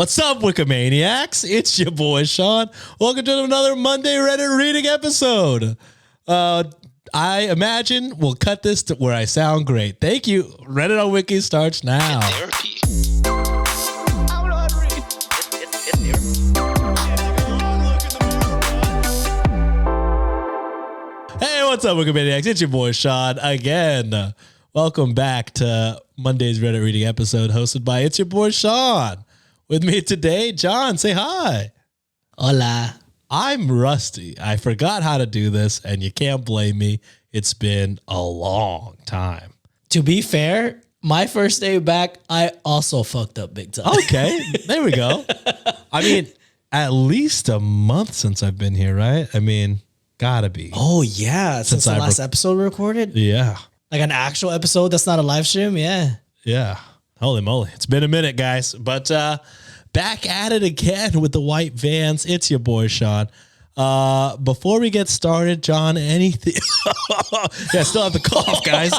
What's up, Wikimaniacs? It's your boy, Sean. Welcome to another Monday Reddit reading episode. I imagine we'll cut this to where I sound great. Thank you. Reddit on Wiki starts now. Therapy. Hey, what's up, Wikimaniacs? It's your boy, Sean, again. Welcome back to Monday's Reddit reading episode hosted by It's Your Boy, Sean. With me today, John. Say hi. Hola. I'm rusty. I forgot how to do this, and you can't blame me. It's been a long time. To be fair, my first day back, I also fucked up big time. Okay, there we go. I mean, at least a month since I've been here, right? I mean, gotta be. Oh, yeah. Since the last episode we recorded? Yeah. Like an actual episode that's not a live stream? Yeah. Yeah. Holy moly. It's been a minute, guys. But back at it again with the white vans. It's your boy, Sean. Before we get started, John, anything? Yeah, I still have the cough, guys.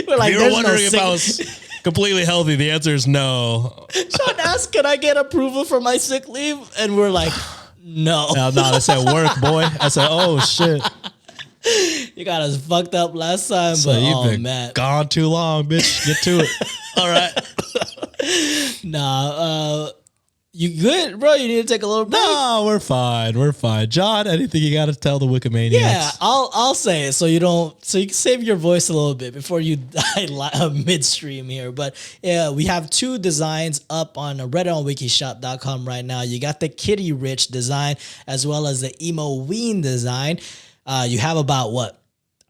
We're like, if you were wondering if I was completely healthy, the answer is no. Sean asked, can I get approval for my sick leave? And we're like, no. No, I said work, boy. I said, oh, shit. You got us fucked up last time, So but you've been man. gone too long, bitch. Get to it. All right. Nah, you good, bro? You need to take a little break? No, we're fine. We're fine. John, anything you got to tell the Wikimaniacs? Yeah, I'll say it so you can save your voice a little bit before you die midstream here. But yeah, we have two designs up on redditonwikishop.com right now. You got the Kitty Rich design as well as the Emo Ween design. You have about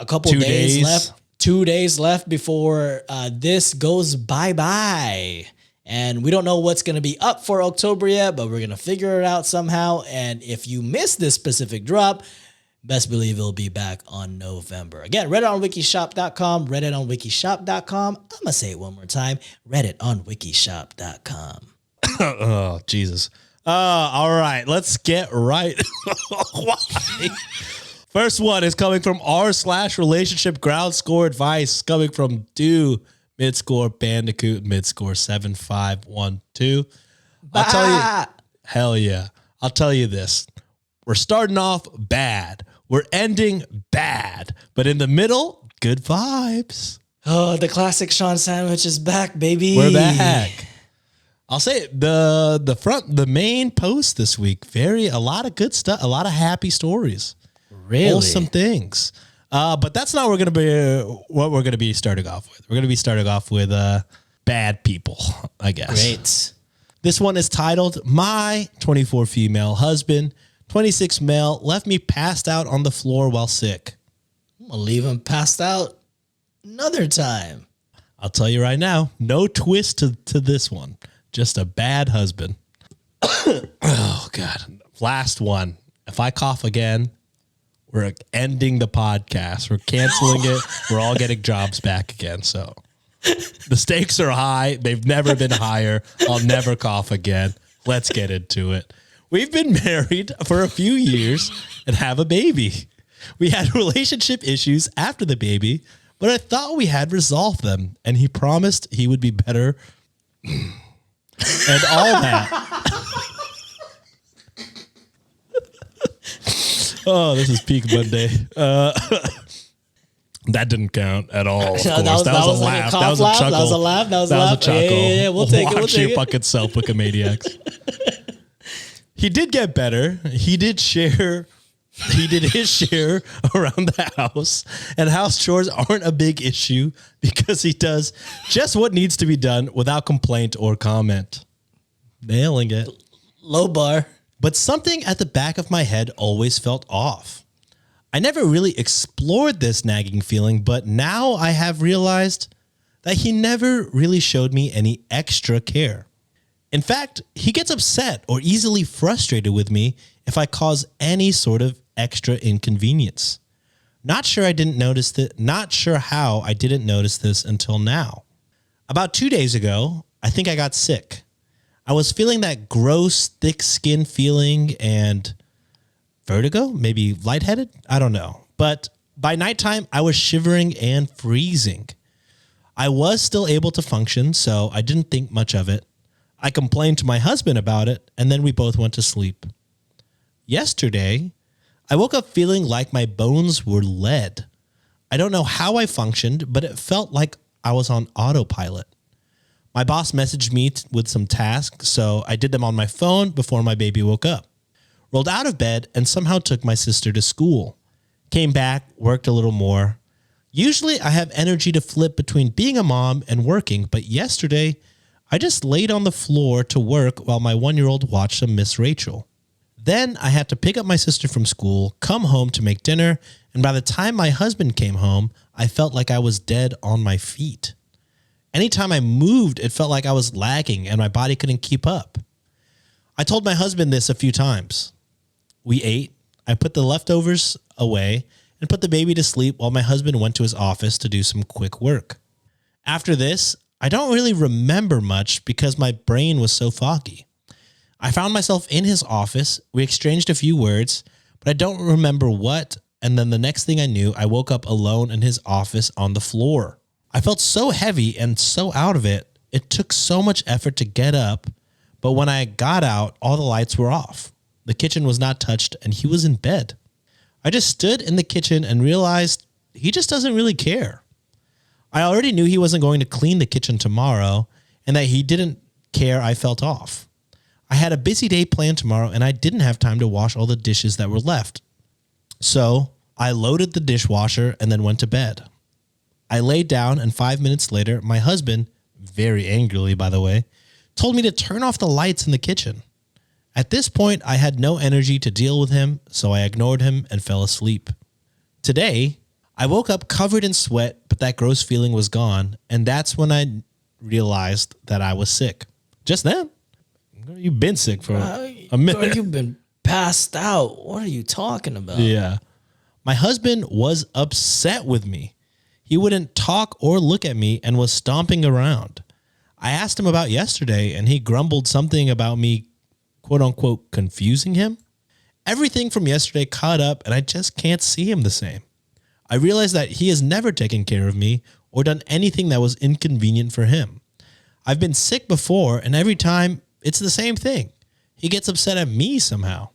a couple days left. 2 days left before this goes bye-bye. And we don't know what's going to be up for October yet, but we're going to figure it out somehow. And if you miss this specific drop, best believe it'll be back on November. Again, redditonwikishop.com, redditonwikishop.com. I'm going to say it one more time, redditonwikishop.com. Oh, Jesus. All right, let's get right. First one is coming from r/relationship ground score advice coming from midscore bandicoot midscore 7512. I'll tell you, hell yeah. I'll tell you this. We're starting off bad. We're ending bad, but in the middle, good vibes. Oh, the classic Sean sandwich is back, baby. We're back. I'll say it, the main post this week, a lot of good stuff, a lot of happy stories. Really? Wholesome things. But that's not what we're gonna be starting off with. We're gonna be starting off with bad people, I guess. Great. This one is titled, My 24 female husband, 26 male, left me passed out on the floor while sick. I'm going to leave him passed out another time. I'll tell you right now, no twist to this one. Just a bad husband. Oh, God. Last one. If I cough again, we're ending the podcast. We're canceling it. We're all getting jobs back again. So the stakes are high. They've never been higher. I'll never cough again. Let's get into it. We've been married for a few years and have a baby. We had relationship issues after the baby, but I thought we had resolved them, and he promised he would be better and all that. Oh, this is peak Monday. That didn't count at all. Of course. That was a laugh. That was a chuckle. That was a laugh. That was a chuckle. Yeah, we'll take it. Watch your fucking self, Wikimaniacs. He did get better. He did his share around the house, and house chores aren't a big issue because he does just what needs to be done without complaint or comment. Nailing it. Low bar. But something at the back of my head always felt off. I never really explored this nagging feeling, but now I have realized that he never really showed me any extra care. In fact, he gets upset or easily frustrated with me if I cause any sort of extra inconvenience. Not sure how I didn't notice this until now. About 2 days ago, I think I got sick. I was feeling that gross, thick skin feeling and vertigo, maybe lightheaded. I don't know. But by nighttime, I was shivering and freezing. I was still able to function, so I didn't think much of it. I complained to my husband about it, and then we both went to sleep. Yesterday, I woke up feeling like my bones were lead. I don't know how I functioned, but it felt like I was on autopilot. My boss messaged me with some tasks, so I did them on my phone before my baby woke up. Rolled out of bed and somehow took my sister to school. Came back, worked a little more. Usually I have energy to flip between being a mom and working, but yesterday I just laid on the floor to work while my 1-year-old watched some Miss Rachel. Then I had to pick up my sister from school, come home to make dinner, and by the time my husband came home, I felt like I was dead on my feet. Anytime I moved, it felt like I was lagging and my body couldn't keep up. I told my husband this a few times. We ate, I put the leftovers away, and put the baby to sleep while my husband went to his office to do some quick work. After this, I don't really remember much because my brain was so foggy. I found myself in his office, we exchanged a few words, but I don't remember what, and then the next thing I knew, I woke up alone in his office on the floor. I felt so heavy and so out of it, it took so much effort to get up, but when I got out, all the lights were off. The kitchen was not touched, and he was in bed. I just stood in the kitchen and realized he just doesn't really care. I already knew he wasn't going to clean the kitchen tomorrow and that he didn't care I felt off. I had a busy day planned tomorrow and I didn't have time to wash all the dishes that were left. So I loaded the dishwasher and then went to bed. I laid down and 5 minutes later, my husband, very angrily by the way, told me to turn off the lights in the kitchen. At this point, I had no energy to deal with him, so I ignored him and fell asleep. Today, I woke up covered in sweat, but that gross feeling was gone, and that's when I realized that I was sick. Just then. You've been sick for a minute. You've been passed out. What are you talking about? Yeah. My husband was upset with me. He wouldn't talk or look at me and was stomping around. I asked him about yesterday, and he grumbled something about me quote unquote confusing him. Everything from yesterday caught up and I just can't see him the same. I realized that he has never taken care of me or done anything that was inconvenient for him. I've been sick before and every time it's the same thing. He gets upset at me somehow.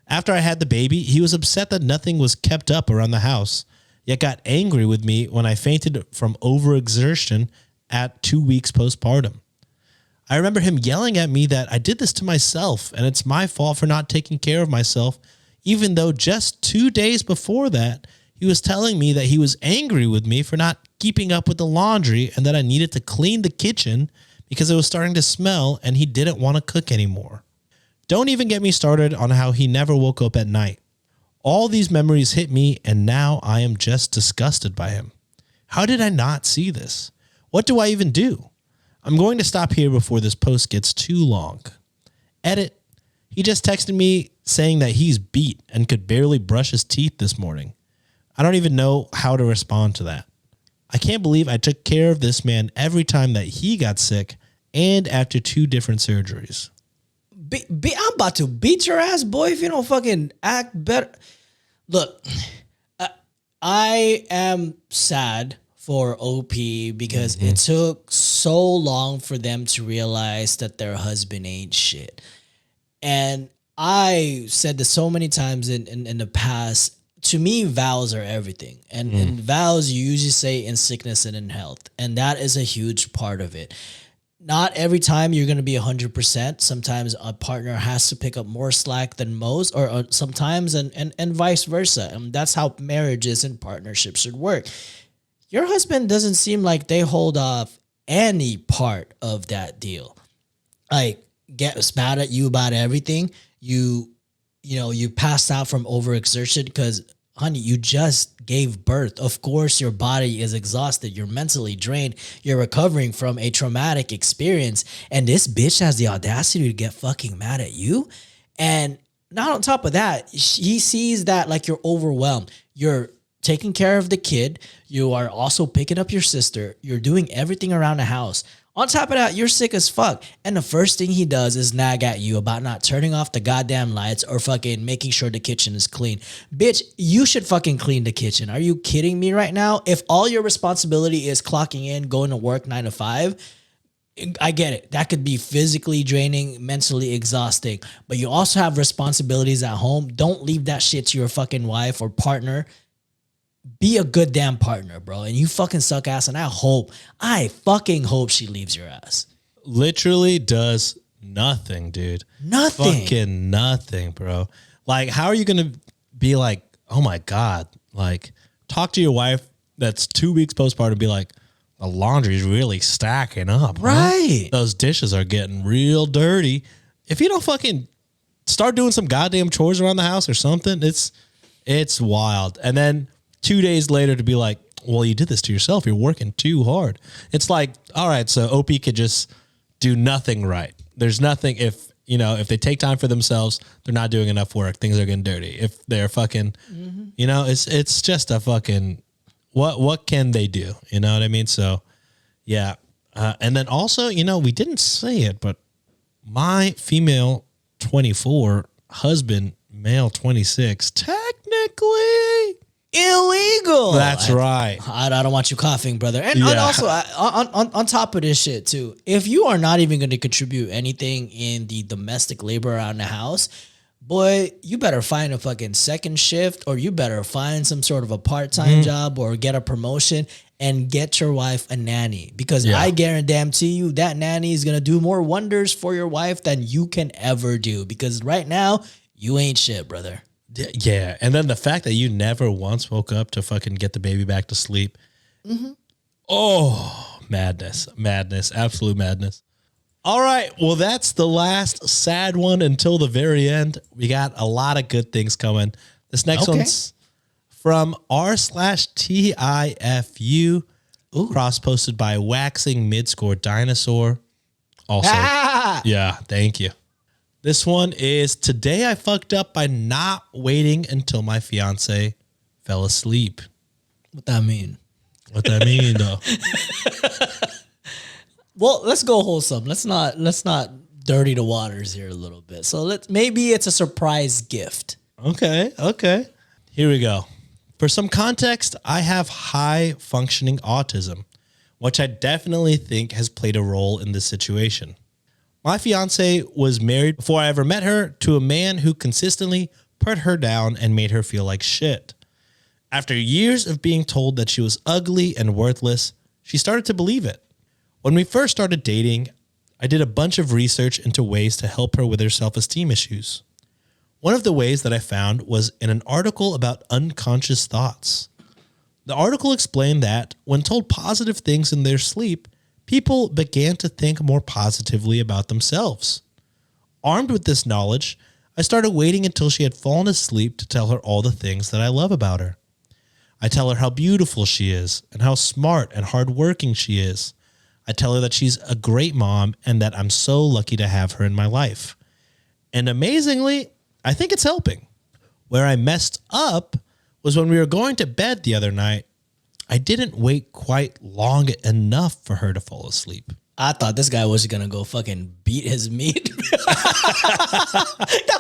After I had the baby, he was upset that nothing was kept up around the house, yet got angry with me when I fainted from overexertion at 2 weeks postpartum. I remember him yelling at me that I did this to myself and it's my fault for not taking care of myself, even though just 2 days before that, he was telling me that he was angry with me for not keeping up with the laundry and that I needed to clean the kitchen because it was starting to smell and he didn't want to cook anymore. Don't even get me started on how he never woke up at night. All these memories hit me and now I am just disgusted by him. How did I not see this? What do I even do? I'm going to stop here before this post gets too long. Edit. He just texted me saying that he's beat and could barely brush his teeth this morning. I don't even know how to respond to that. I can't believe I took care of this man every time that he got sick and after 2 different surgeries. I'm about to beat your ass, boy, if you don't fucking act better. Look, I am sad for OP because it took so long for them to realize that their husband ain't shit. And I said this so many times in the past. To me, vows are everything. And vows you usually say in sickness and in health. And that is a huge part of it. Not every time you're going to be 100%. Sometimes a partner has to pick up more slack than most, or sometimes and vice versa. And that's how marriages and partnerships should work. Your husband doesn't seem like they hold off any part of that deal. Like, gets mad at you about everything. You passed out from overexertion because, honey, you just gave birth. Of course, your body is exhausted. You're mentally drained. You're recovering from a traumatic experience. And this bitch has the audacity to get fucking mad at you. And not on top of that, he sees that like you're overwhelmed. You're taking care of the kid. You are also picking up your sister. You're doing everything around the house. On top of that, you're sick as fuck. And the first thing he does is nag at you about not turning off the goddamn lights or fucking making sure the kitchen is clean. Bitch, you should fucking clean the kitchen. Are you kidding me right now? If all your responsibility is clocking in, going to work 9 to 5, I get it. That could be physically draining, mentally exhausting. But you also have responsibilities at home. Don't leave that shit to your fucking wife or partner. Be a good damn partner, bro. And you fucking suck ass. And I fucking hope she leaves your ass. Literally does nothing, dude. Nothing. Fucking nothing, bro. Like, how are you going to be like, oh my God, like, talk to your wife that's 2 weeks postpartum and be like, the laundry's really stacking up. Right. Huh? Those dishes are getting real dirty. If you don't fucking start doing some goddamn chores around the house or something, it's wild. And then 2 days later to be like, well, you did this to yourself. You're working too hard. It's like, all right, so OP could just do nothing right. There's nothing if they take time for themselves, they're not doing enough work. Things are getting dirty. If they're fucking, it's just a fucking, what can they do? You know what I mean? So yeah. And then also, we didn't say it, but my female 24 husband, male 26, technically illegal. That's right. I don't want you coughing, brother. And also, on top of this shit too, if you are not even going to contribute anything in the domestic labor around the house, boy, you better find a fucking second shift, or you better find some sort of a part-time job or get a promotion and get your wife a nanny. Because I guarantee you that nanny is going to do more wonders for your wife than you can ever do. Because right now, you ain't shit, brother. Yeah. And then the fact that you never once woke up to fucking get the baby back to sleep. Mm-hmm. Oh, madness, absolute madness. All right. Well, that's the last sad one until the very end. We got a lot of good things coming. This next one's from r/TIFU, cross-posted by Waxing Midscore Dinosaur. Also, yeah, thank you. This one is, today I fucked up by not waiting until my fiance fell asleep. What that mean? What that mean, though? Well, let's go wholesome. Let's not dirty the waters here a little bit. So maybe it's a surprise gift. Okay. Here we go. For some context, I have high functioning autism, which I definitely think has played a role in this situation. My fiance was married before I ever met her to a man who consistently put her down and made her feel like shit. After years of being told that she was ugly and worthless, she started to believe it. When we first started dating, I did a bunch of research into ways to help her with her self-esteem issues. One of the ways that I found was in an article about unconscious thoughts. The article explained that when told positive things in their sleep, people began to think more positively about themselves. Armed with this knowledge, I started waiting until she had fallen asleep to tell her all the things that I love about her. I tell her how beautiful she is and how smart and hardworking she is. I tell her that she's a great mom and that I'm so lucky to have her in my life. And amazingly, I think it's helping. Where I messed up was when we were going to bed the other night. I didn't wait quite long enough for her to fall asleep. I thought this guy was going to go fucking beat his meat. That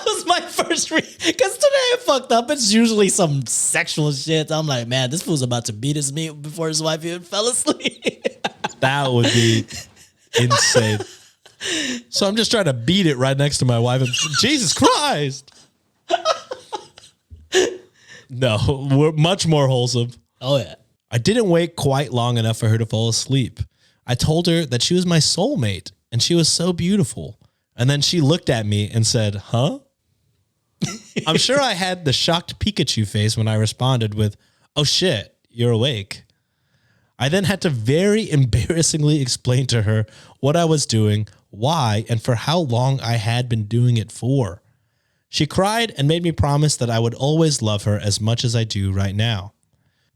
was my first because today I fucked up. It's usually some sexual shit. I'm like, man, this fool's about to beat his meat before his wife even fell asleep. That would be insane. So I'm just trying to beat it right next to my wife. And, Jesus Christ. No, we're much more wholesome. Oh, yeah. I didn't wait quite long enough for her to fall asleep. I told her that she was my soulmate and she was so beautiful. And then she looked at me and said, huh? I'm sure I had the shocked Pikachu face when I responded with, oh shit, you're awake. I then had to very embarrassingly explain to her what I was doing, why, and for how long I had been doing it for. She cried and made me promise that I would always love her as much as I do right now.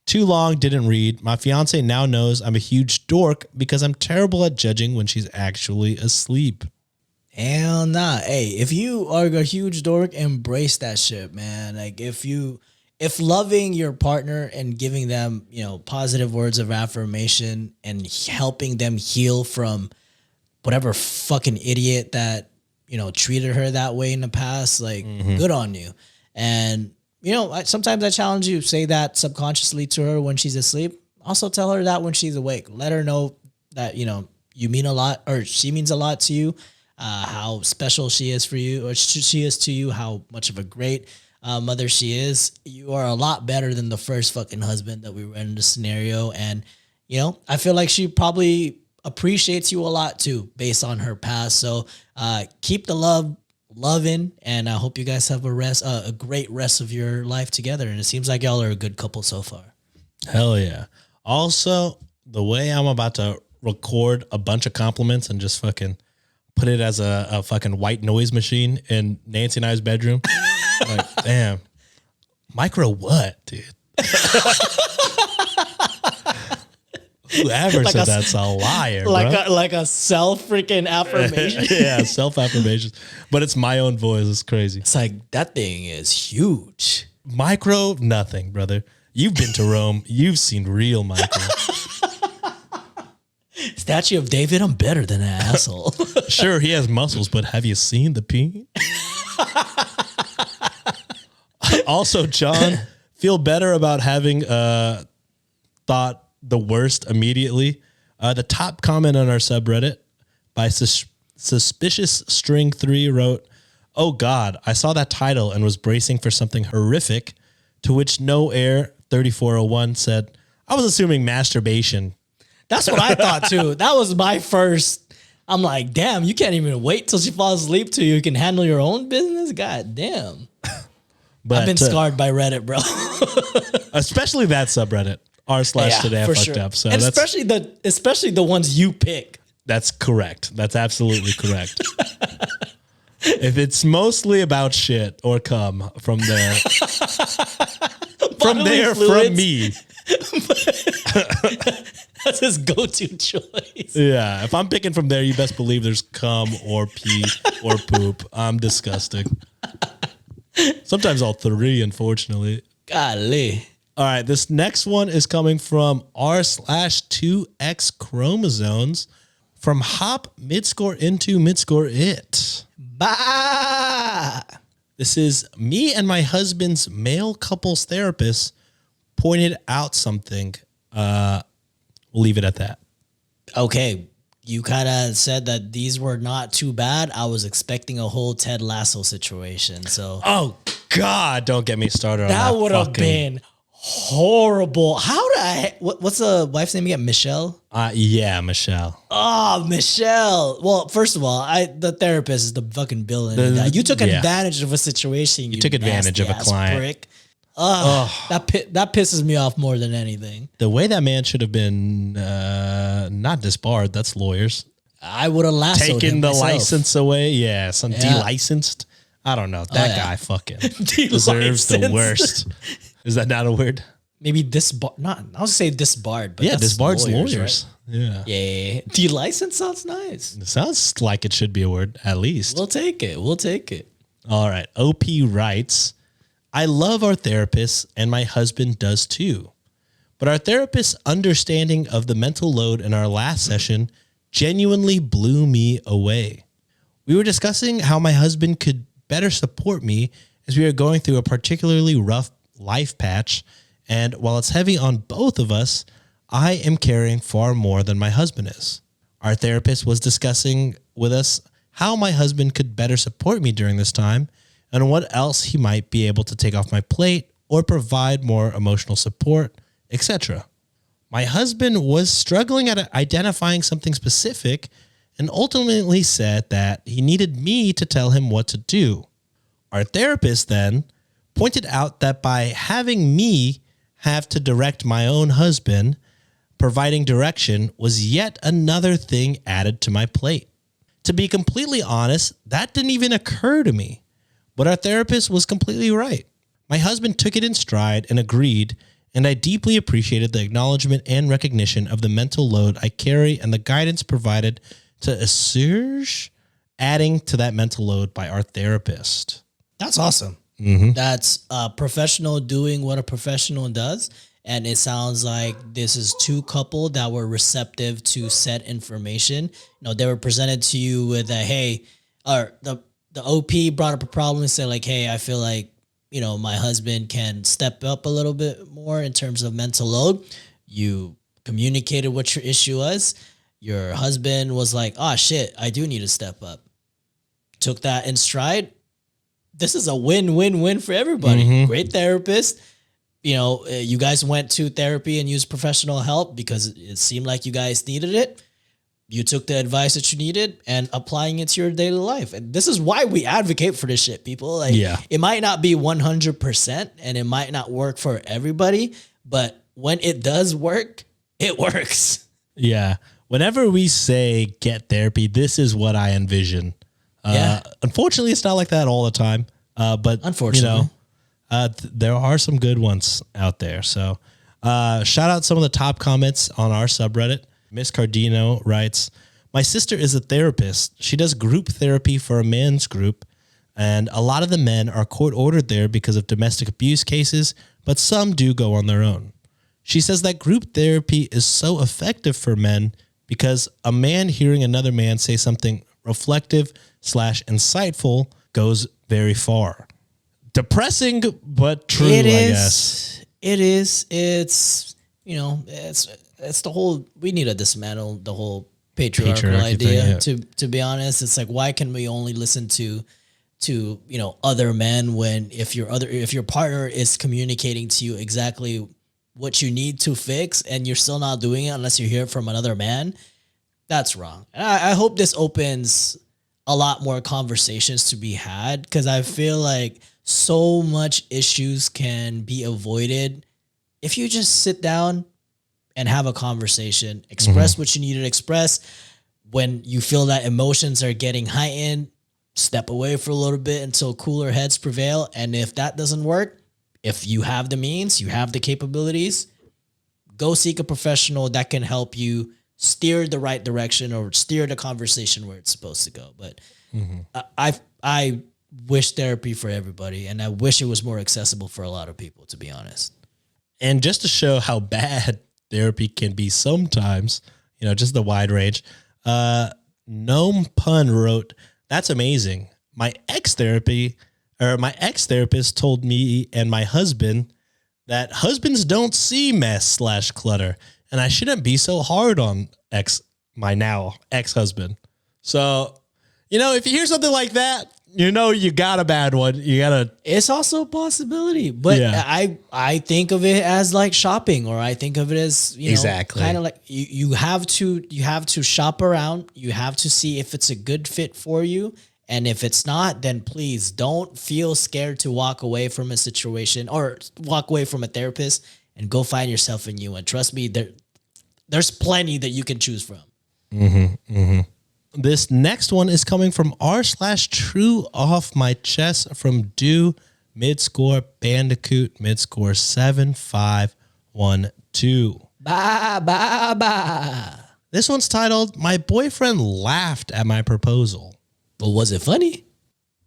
Too long, didn't read. My fiance now knows I'm a huge dork because I'm terrible at judging when she's actually asleep. Hell nah. Hey, if you are a huge dork, embrace that shit, man. Like if loving your partner and giving them, positive words of affirmation and helping them heal from whatever fucking idiot that, treated her that way in the past, like, good on you. And, sometimes I challenge you, say that subconsciously to her when she's asleep. Also tell her that when she's awake. Let her know that, you mean a lot, or she means a lot to you, how special she is for you, or she is to you, how much of a great mother she is. You are a lot better than the first fucking husband that we were in the scenario. And, I feel like she probably appreciates you a lot too, based on her past. So keep the loving, and I hope you guys have a great rest of your life together. And it seems like y'all are a good couple so far. Hell yeah. Also, the way I'm about to record a bunch of compliments and just fucking put it as a fucking white noise machine in Nancy and I's bedroom. Like, damn. Micro what, dude? Whoever said that's a liar, bro. Like a self-freaking affirmation. Yeah, self-affirmations. But it's my own voice. It's crazy. It's like, that thing is huge. Micro, nothing, brother. You've been to Rome. You've seen real micro. Statue of David, I'm better than an asshole. Sure, he has muscles, but have you seen the peen? Also, John, feel better about having thought the worst immediately. The top comment on our subreddit by Suspicious String 3 wrote, "Oh God, I saw that title and was bracing for something horrific," to which No Air 3401 said, "I was assuming masturbation." That's what I thought too. That was my first. I'm like, damn, you can't even wait till she falls asleep till you can handle your own business? God damn. But I've been scarred by Reddit, bro. Especially that subreddit. r/today I fucked up. So and that's especially the ones you pick. That's correct. That's absolutely correct. If it's mostly about shit or cum from there, from me. That's his go-to choice. Yeah. If I'm picking from there, you best believe there's cum or pee or poop. I'm disgusting. Sometimes all three, unfortunately. Golly. All right. This next one is coming from r/2x chromosomes from hop midscore into midscore it. Bah. This is me and my husband's male couples therapist pointed out something. We'll leave it at that. Okay. You kind of said that these were not too bad. I was expecting a whole Ted Lasso situation. So, oh God, don't get me started on that. That would have been horrible. How did what's the wife's name again? Michelle? Yeah, Michelle. Oh, Michelle. Well, first of all, the therapist is the fucking villain. You took advantage of a situation. You took advantage of a client. Prick. That pisses me off more than anything. The way that man should have been not disbarred. That's lawyers. I would have lassoed taken him the myself. license away. Yeah, delicensed. I don't know. That guy fucking deserves the worst. Is that not a word? Maybe disbarred. Not. I was say disbarred, but yeah, disbarred lawyers. Right? Yeah. Yeah. Delicensed sounds nice. It sounds like it should be a word at least. We'll take it. All right. OP writes, "I love our therapist and my husband does too. But our therapist's understanding of the mental load in our last session genuinely blew me away. We were discussing how my husband could better support me as we are going through a particularly rough life patch. And while it's heavy on both of us, I am carrying far more than my husband is. Our therapist was discussing with us how my husband could better support me during this time and what else he might be able to take off my plate or provide more emotional support, etc. My husband was struggling at identifying something specific and ultimately said that he needed me to tell him what to do. Our therapist then pointed out that by having me have to direct my own husband, providing direction was yet another thing added to my plate. To be completely honest, that didn't even occur to me. But our therapist was completely right. My husband took it in stride and agreed, and I deeply appreciated the acknowledgement and recognition of the mental load I carry and the guidance provided to assuage adding to that mental load by our therapist." That's awesome. Mm-hmm. That's a professional doing what a professional does. And it sounds like this is two couple that were receptive to said information. They were presented to you with a, hey, or the OP brought up a problem and said like, hey, I feel like, my husband can step up a little bit more in terms of mental load. You communicated what your issue was. Your husband was like, oh shit, I do need to step up. Took that in stride. This is a win-win-win for everybody. Great therapist. You guys went to therapy and used professional help because it seemed like you guys needed it. You took the advice that you needed and applying it to your daily life. And this is why we advocate for this shit, people. It might not be 100% and it might not work for everybody, but when it does work, it works. Yeah. Whenever we say get therapy, this is what I envision. Unfortunately, it's not like that all the time. But unfortunately, there are some good ones out there. So shout out some of the top comments on our subreddit. Miss Cardino writes, my sister is a therapist. She does group therapy for a men's group, and a lot of the men are court ordered there because of domestic abuse cases, but some do go on their own. She says that group therapy is so effective for men because a man hearing another man say something reflective / insightful goes very far. Depressing, but true, I guess. It is. It's the whole, we need to dismantle the whole patriarchal idea thing, to be honest. It's like, why can we only listen to other men when if your partner is communicating to you exactly what you need to fix and you're still not doing it unless you hear it from another man? That's wrong. And I hope this opens a lot more conversations to be had, because I feel like so much issues can be avoided if you just sit down and have a conversation, express what you need to express. When you feel that emotions are getting heightened, step away for a little bit until cooler heads prevail. And if that doesn't work, if you have the means, you have the capabilities, go seek a professional that can help you steer the right direction or steer the conversation where it's supposed to go. But I wish therapy for everybody, and I wish it was more accessible for a lot of people, to be honest. And just to show how bad therapy can be sometimes, just the wide range. Gnome Pun wrote, that's amazing. My ex-therapist told me and my husband that husbands don't see mess / clutter, and I shouldn't be so hard on my now ex-husband. So, if you hear something like that, you got a bad one. It's also a possibility, but I think of it as like shopping, or I think of it as, exactly kind of like you have to shop around. You have to see if it's a good fit for you. And if it's not, then please don't feel scared to walk away from a situation or walk away from a therapist and go find yourself a new one. Trust me, there's plenty that you can choose from. This next one is coming from r/true off my chest from Do midscore Bandicoot midscore 7512. Ba. This one's titled, My Boyfriend Laughed at My Proposal. But was it funny?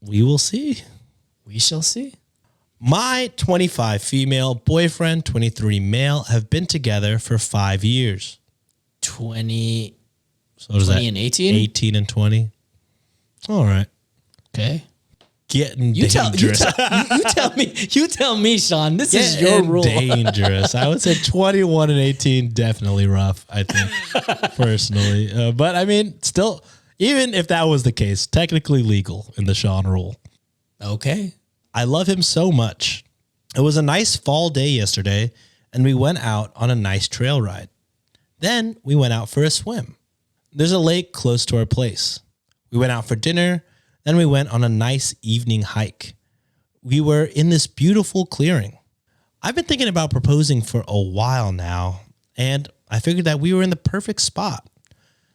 We will see. We shall see. My 25 female boyfriend, 23 male, have been together for 5 years. 20 and 18? 18 and 20. All right. Okay. Getting you dangerous. You tell me, Sean. This is your rule. Dangerous. I would say 21 and 18, definitely rough, I think, personally. But I mean, still, even if that was the case, technically legal in the Sean rule. Okay. I love him so much. It was a nice fall day yesterday, and we went out on a nice trail ride. Then we went out for a swim. There's a lake close to our place. We went out for dinner. Then we went on a nice evening hike. We were in this beautiful clearing. I've been thinking about proposing for a while now, and I figured that we were in the perfect spot.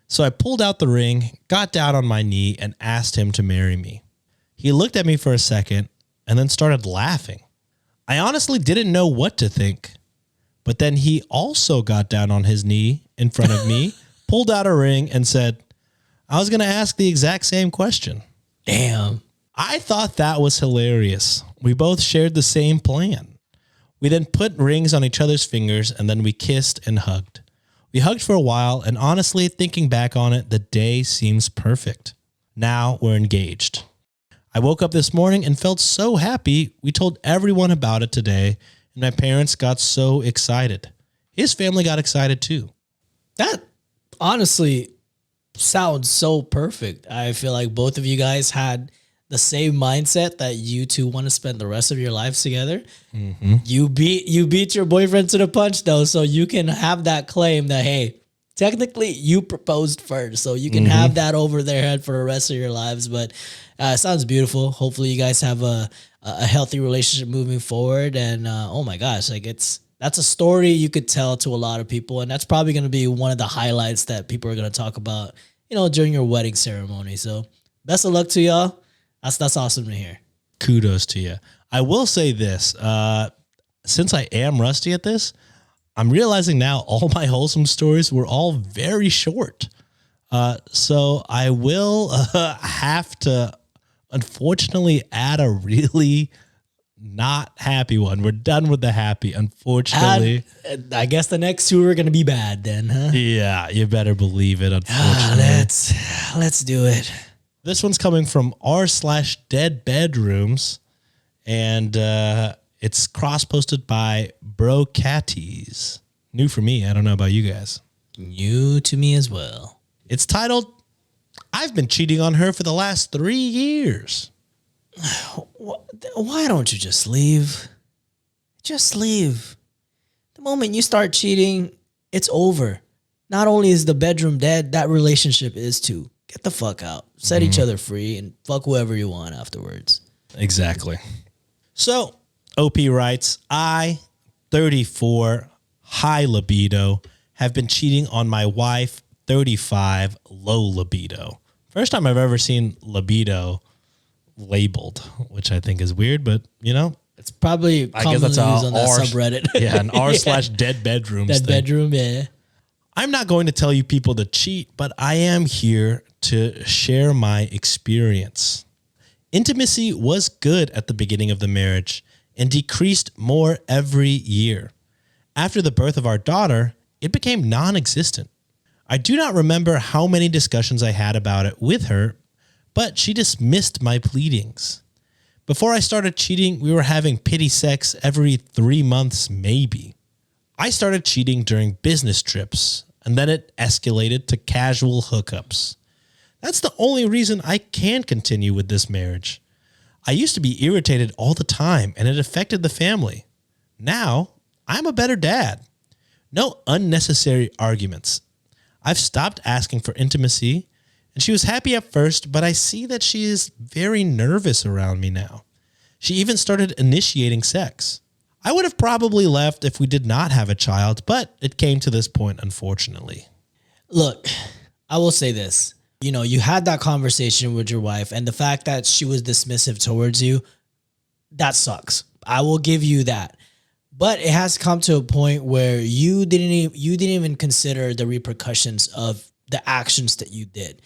So I pulled out the ring, got down on my knee, and asked him to marry me. He looked at me for a second and then started laughing. I honestly didn't know what to think. But then he also got down on his knee in front of me, pulled out a ring, and said, I was going to ask the exact same question. Damn. I thought that was hilarious. We both shared the same plan. We then put rings on each other's fingers, and then we kissed and hugged. We hugged for a while, and honestly, thinking back on it, the day seems perfect. Now we're engaged. I woke up this morning and felt so happy. We told everyone about it today, and my parents got so excited. His family got excited too. That honestly sounds so perfect. I feel like both of you guys had the same mindset that you two want to spend the rest of your lives together. Mm-hmm. You beat your boyfriend to the punch though, so you can have that claim that, hey, technically you proposed first, so you can have that over their head for the rest of your lives. But it sounds beautiful. Hopefully you guys have a healthy relationship moving forward. And oh my gosh, like that's a story you could tell to a lot of people, and that's probably going to be one of the highlights that people are going to talk about, during your wedding ceremony. So best of luck to y'all. That's awesome to hear. Kudos to you. I will say this, since I am rusty at this, I'm realizing now all my wholesome stories were all very short. So I will have to, unfortunately, add a really not happy one. We're done with the happy, unfortunately. I guess the next two are going to be bad then, huh? Yeah, you better believe it, unfortunately. Let's do it. This one's coming from r/dead bedrooms, and it's cross-posted by Bro Catties. New for me. I don't know about you guys. New to me as well. It's titled, I've been cheating on her for the last 3 years. Why don't you just leave? Just leave. The moment you start cheating, it's over. Not only is the bedroom dead, that relationship is too. Get the fuck out. Set each other free and fuck whoever you want afterwards. Exactly. So, OP writes, I, 34, high libido, have been cheating on my wife, 35, low libido. First time I've ever seen libido labeled, which I think is weird, but it's probably I guess that's on that subreddit. Yeah, an r/dead bedrooms. Dead bedroom, yeah. I'm not going to tell you people to cheat, but I am here to share my experience. Intimacy was good at the beginning of the marriage and decreased more every year. After the birth of our daughter, it became non-existent. I do not remember how many discussions I had about it with her, but she dismissed my pleadings. Before I started cheating, we were having pity sex every 3 months, maybe. I started cheating during business trips, and then it escalated to casual hookups. That's the only reason I can continue with this marriage. I used to be irritated all the time, and it affected the family. Now, I'm a better dad. No unnecessary arguments. I've stopped asking for intimacy, and she was happy at first, but I see that she is very nervous around me now. She even started initiating sex. I would have probably left if we did not have a child, but it came to this point, unfortunately. Look, I will say this. You had that conversation with your wife, and the fact that she was dismissive towards you, that sucks. I will give you that. But it has come to a point where you didn't even consider the repercussions of the actions that you did.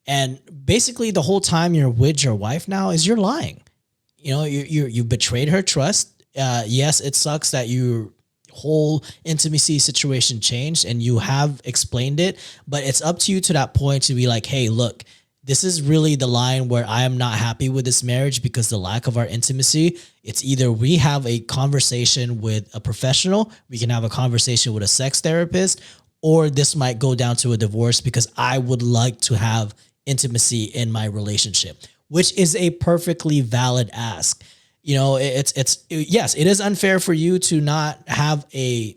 And basically the whole time you're with your wife now is you're lying. You betrayed her trust. Yes, it sucks that your whole intimacy situation changed and you have explained it, but it's up to you to that point to be like, hey, look, this is really the line where I am not happy with this marriage because the lack of our intimacy. It's either we have a conversation with a professional, we can have a conversation with a sex therapist, or this might go down to a divorce because I would like to have intimacy in my relationship, which is a perfectly valid ask. Yes, it is unfair for you to not have a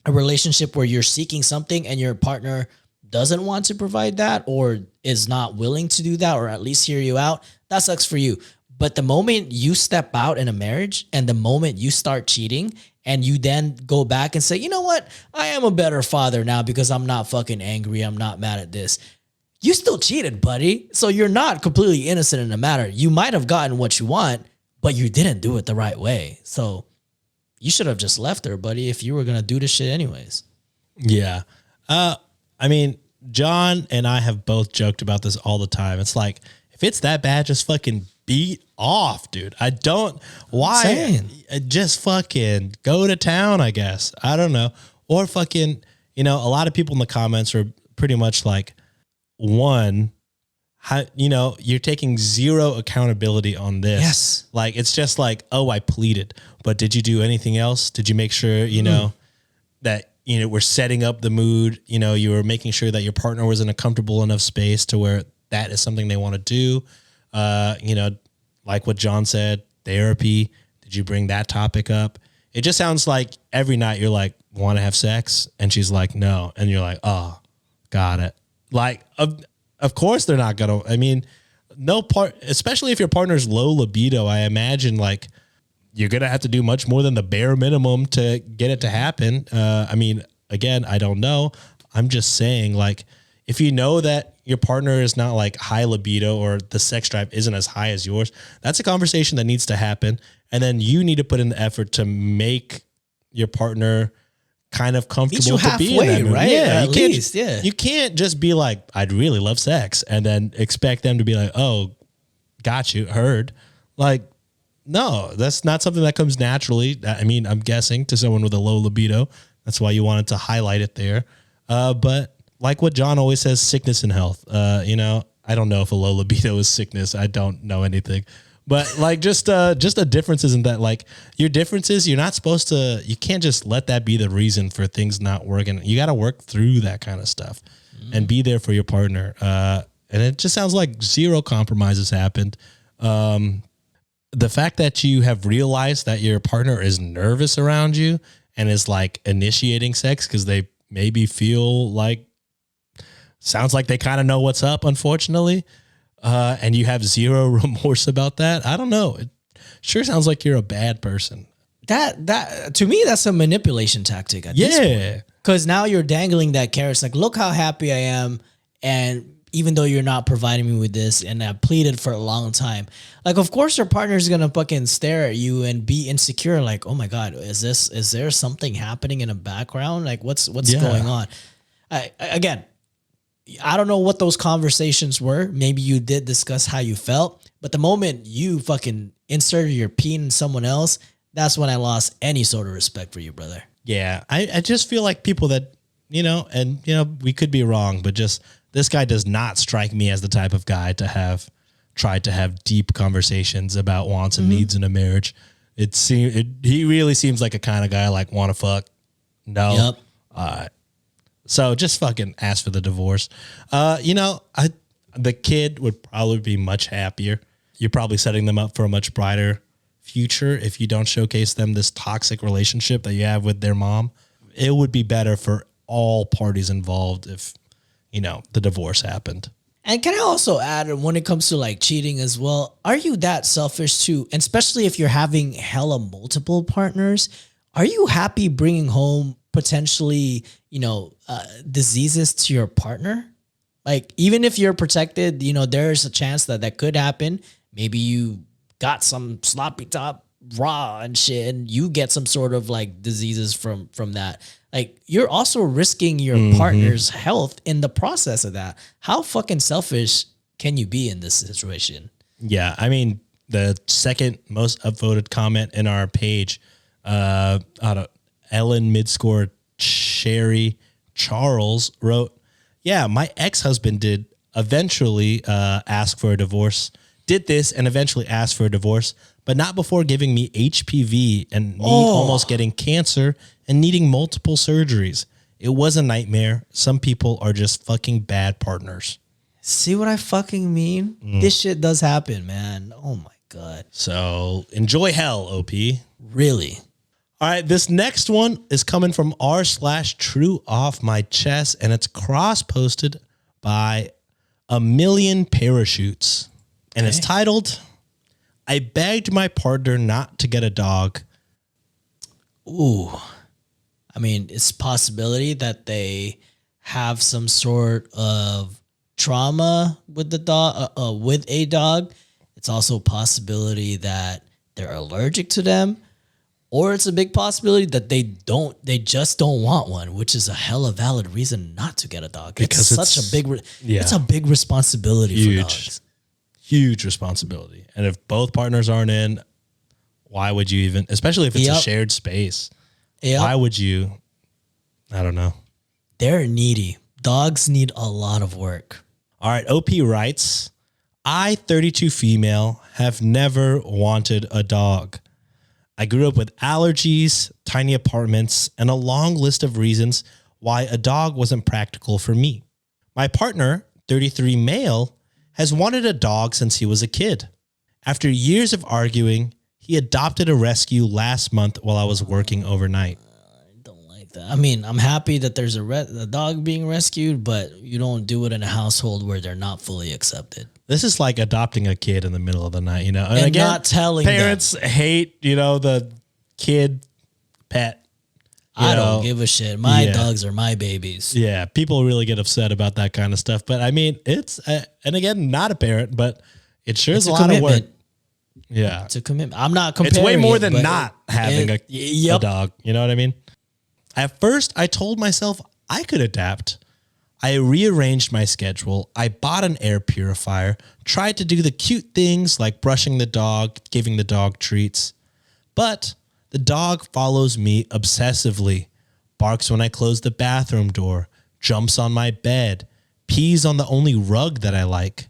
relationship where you're seeking something and your partner doesn't want to provide that or is not willing to do that or at least hear you out. That sucks for you. But the moment you step out in a marriage and the moment you start cheating and you then go back and say, you know what, I am a better father now because I'm not fucking angry. I'm not mad at this. You still cheated, buddy. So you're not completely innocent in the matter. You might have gotten what you want, but you didn't do it the right way. So you should have just left her, buddy, if you were going to do this shit anyways. Yeah. John and I have both joked about this all the time. It's like, if it's that bad, just fucking beat off, dude. I don't. Why? Just fucking go to town, I guess. I don't know. Or fucking, a lot of people in the comments are pretty much like, one, how, you're taking zero accountability on this. Yes. Like, it's just like, oh, I pleaded, but did you do anything else? Did you make sure, that, we're setting up the mood, you were making sure that your partner was in a comfortable enough space to where that is something they want to do. Like what John said, therapy. Did you bring that topic up? It just sounds like every night you're like, want to have sex? And she's like, no. And you're like, oh, got it. Like, of course they're not going to, no part, especially if your partner's low libido, I imagine like you're going to have to do much more than the bare minimum to get it to happen. Again, I don't know. I'm just saying, like, if you know that your partner is not like high libido or the sex drive isn't as high as yours, that's a conversation that needs to happen. And then you need to put in the effort to make your partner kind of comfortable to be in that mood. Right? Yeah, you can't just be like, I'd really love sex, and then expect them to be like, oh, got you, heard. Like, no, that's not something that comes naturally. I'm guessing to someone with a low libido. That's why you wanted to highlight it there. But like what John always says, sickness and health. I don't know if a low libido is sickness. I don't know anything. But like just a difference isn't that like your differences, you're not supposed to, you can't just let that be the reason for things not working. You got to work through that kind of stuff and be there for your partner. And it just sounds like zero compromises happened. The fact that you have realized that your partner is nervous around you and is like initiating sex because they maybe feel like, sounds like they kind of know what's up, unfortunately. And you have zero remorse about that. I don't know. It sure sounds like you're a bad person. That to me, that's a manipulation tactic at this point. Because now you're dangling that carrot. It's like, look how happy I am. And even though you're not providing me with this, and I pleaded for a long time, like, of course your partner is going to fucking stare at you and be insecure. Like, oh my God, is there something happening in the background? Like what's going on? Again, I don't know what those conversations were. Maybe you did discuss how you felt, but the moment you fucking inserted your peen in someone else, that's when I lost any sort of respect for you, brother. Yeah. I just feel like people that, we could be wrong, but just this guy does not strike me as the type of guy to have tried to have deep conversations about wants and needs in a marriage. He really seems like a kind of guy like want to fuck. No. Yep. So just fucking ask for the divorce. The kid would probably be much happier. You're probably setting them up for a much brighter future if you don't showcase them this toxic relationship that you have with their mom. It would be better for all parties involved if, the divorce happened. And can I also add, when it comes to like cheating as well, are you that selfish too? And especially if you're having hella multiple partners, are you happy bringing home potentially, diseases to your partner? Like, even if you're protected, there's a chance that could happen. Maybe you got some sloppy top raw and shit, and you get some sort of like diseases from that. Like, you're also risking your partner's health in the process of that. How fucking selfish can you be in this situation? Yeah. The second most upvoted comment in our page, Ellen Midscore Sherry Charles wrote, yeah, my ex-husband did eventually ask for a divorce, did this and eventually asked for a divorce, but not before giving me HPV and me almost getting cancer and needing multiple surgeries. It was a nightmare. Some people are just fucking bad partners. See what I fucking mean? This shit does happen, man. Oh my God. So enjoy hell, OP. Really? All right, this next one is coming from r/true off my chest, and it's cross-posted by A Million Parachutes. And it's titled, I begged my partner not to get a dog. Ooh. It's a possibility that they have some sort of trauma with the dog, with a dog. It's also a possibility that they're allergic to them. Or it's a big possibility that they just don't want one, which is a hella valid reason not to get a dog. Because it's such a big, it's a big responsibility for dogs. huge responsibility. And if both partners aren't in, why would you even, especially if it's a shared space, why would you, I don't know. They're needy. Dogs need a lot of work. All right. OP writes, I, 32 female, have never wanted a dog. I grew up with allergies, tiny apartments, and a long list of reasons why a dog wasn't practical for me. My partner, 33 male, has wanted a dog since he was a kid. After years of arguing, he adopted a rescue last month while I was working overnight. I don't like that. I mean, I'm happy that there's a dog being rescued, but you don't do it in a household where they're not fully accepted. This is like adopting a kid in the middle of the night, you know? And again, not telling parents hate, the kid pet. I don't give a shit. My dogs are my babies. Yeah, people really get upset about that kind of stuff. But I mean, it's, and again, not a parent, but it sure is a lot of work. Yeah. It's a commitment. I'm not comparing. It's way more than not having a dog. You know what I mean? At first, I told myself I could adapt. I rearranged my schedule. I bought an air purifier, tried to do the cute things like brushing the dog, giving the dog treats. But the dog follows me obsessively, barks when I close the bathroom door, jumps on my bed, pees on the only rug that I like.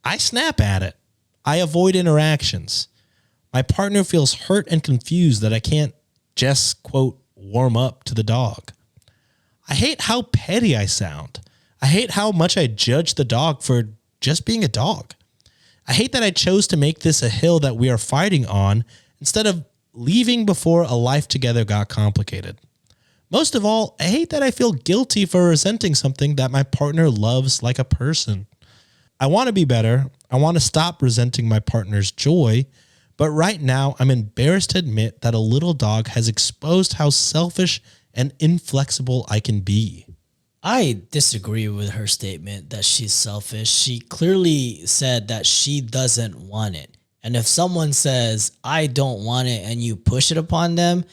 I snap at it. I avoid interactions. My partner feels hurt and confused that I can't just, quote, warm up to the dog. I hate how petty I sound. I hate how much I judge the dog for just being a dog. I hate that I chose to make this a hill that we are fighting on instead of leaving before a life together got complicated. Most of all, I hate that I feel guilty for resenting something that my partner loves like a person. I want to be better. I want to stop resenting my partner's joy, but right now I'm embarrassed to admit that a little dog has exposed how selfish and inflexible I can be. I disagree with her statement that she's selfish. She clearly said that she doesn't want it. And if someone says, I don't want it, and you push it upon them,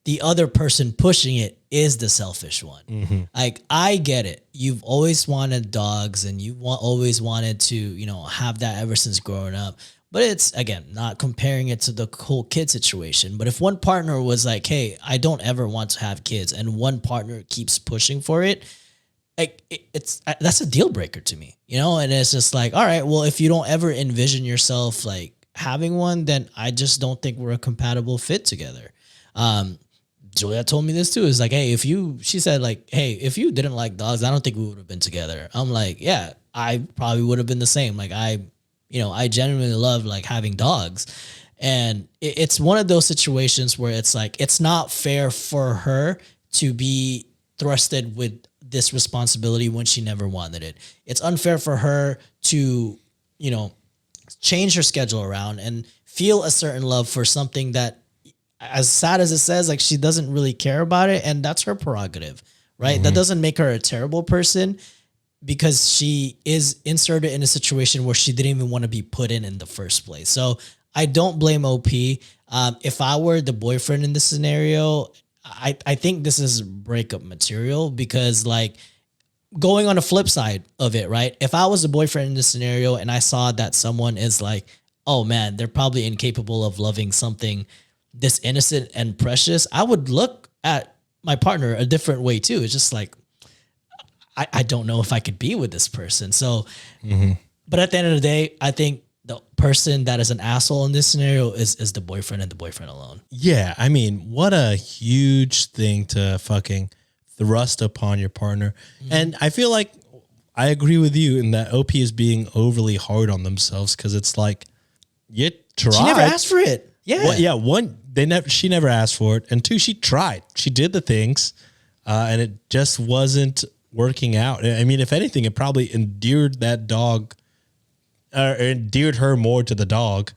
the other person pushing it is the selfish one. Mm-hmm. Like, I get it. You've always wanted dogs and you always wanted to, have that ever since growing up. But it's, again, not comparing it to the whole kid situation. But if one partner was like, hey, I don't ever want to have kids, and one partner keeps pushing for it, that's a deal breaker to me, and it's just like, all right, well, if you don't ever envision yourself like having one, then I just don't think we're a compatible fit together. Juliet told me this too. Is like, hey, she said like, hey, if you didn't like dogs, I don't think we would have been together. I'm like, yeah, I probably would have been the same. Like I genuinely love like having dogs. And it's one of those situations where it's like, it's not fair for her to be thrusted with this responsibility when she never wanted it. It's unfair for her to, change her schedule around and feel a certain love for something that, as sad as it says, like she doesn't really care about it. And that's her prerogative, right? Mm-hmm. That doesn't make her a terrible person because she is inserted in a situation where she didn't even want to be put in the first place. So I don't blame OP. If I were the boyfriend in this scenario, I think this is breakup material because like going on the flip side of it, right? If I was a boyfriend in this scenario and I saw that someone is like, oh man, they're probably incapable of loving something this innocent and precious, I would look at my partner a different way too. It's just like, I don't know if I could be with this person. So, but at the end of the day, I think the person that is an asshole in this scenario is the boyfriend and the boyfriend alone. Yeah. I mean, what a huge thing to fucking thrust upon your partner. Mm-hmm. And I feel like I agree with you in that OP is being overly hard on themselves because it's like, you tried. She never asked for it. Yeah. Well, yeah. One, she never asked for it. And two, she tried. She did the things and it just wasn't working out. I mean, if anything, it probably endeared that dog or endeared her more to the dog,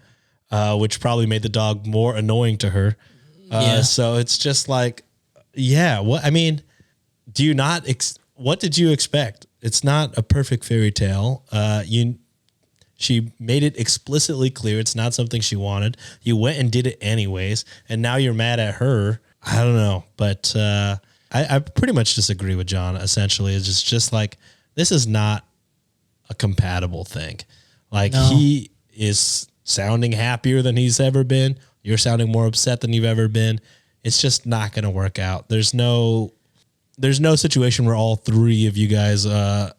which probably made the dog more annoying to her. So it's just like, yeah, what, I mean, do you not, what did you expect? It's not a perfect fairy tale. She made it explicitly clear it's not something she wanted. You went and did it anyways, and now you're mad at her. I don't know, but I pretty much disagree with John. Essentially, it's just like this is not a compatible thing. Like is sounding happier than he's ever been. You're sounding more upset than you've ever been. It's just not going to work out. There's no situation where all three of you guys are